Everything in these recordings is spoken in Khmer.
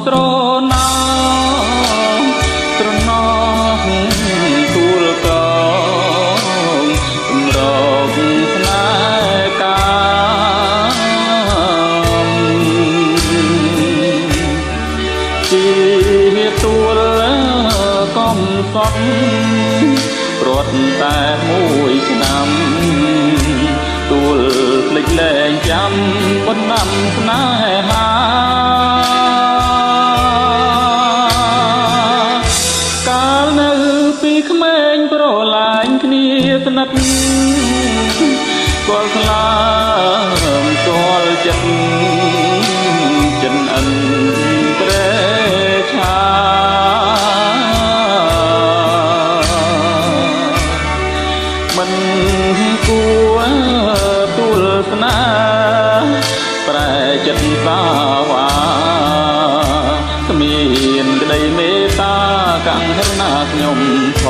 ត្រណោត្រណោទួលកងរកស្នេហ៍កាជាទួលកំសត់រត់តែមួយឆ្នាំទួលភ្លេចលែងចាំបណ្ដាំស្នេហាពីក្មេងប្រឡាញ់គ្នាស្និទ្ធស្គាល់ខ្លាស្គាល់ចិត្តចិនអិនត្រេឆាមិនគួរទួលស្នេហ៍ប្រែចិត្តសាវាគ្មានក្តីមេត្តាកាំងហិរណាខ្ញុំផ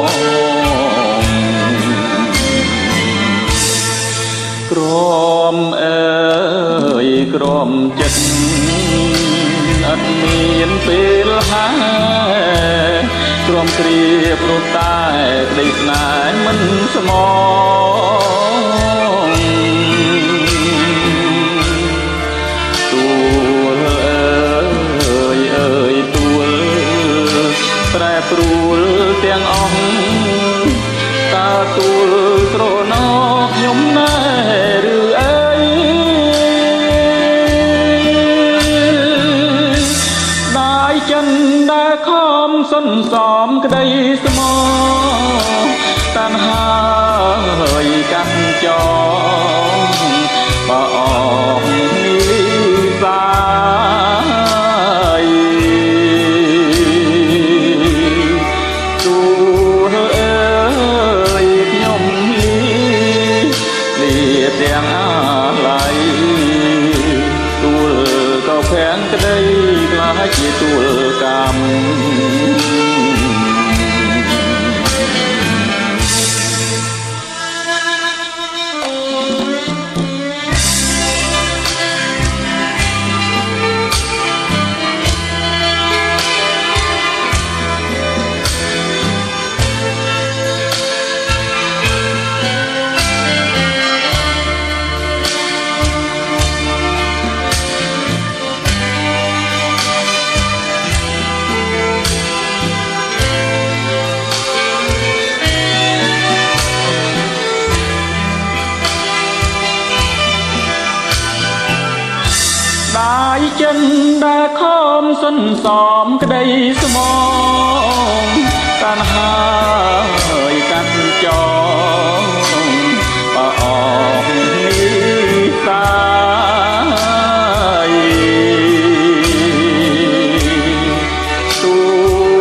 ងក្រមអើយក្រមចិត្តអត់មានពេលហាក្រមគ្រាព្រោះតែក្តីស្នេហ៍មិនស្មងទួលអើយទួលប្រែប្រួលទាំងអស់តើទួលត្រណោខ្ញុំណែឬអីដាយចិនដែលខំសន្សំក្តីស្មោតានហើយកាត់ចងបើអស់នេះសាទាំងអាឡ័យទួលក៏ភាំងក្តីខ្លាចជាទួលកម្មដាយចិនដែលខំសន្សំក្តីស្មងតានហើយកាត់ចងបើអស់នេះសាយទួ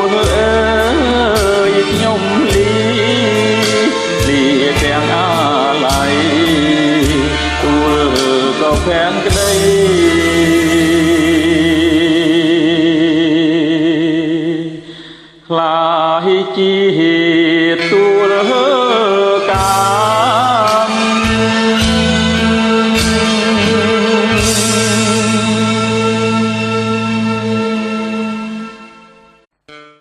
លអើយខ្ញុំលីទាំងអាឡ័យទួលក៏ភាំងក្តីខ្លាយជា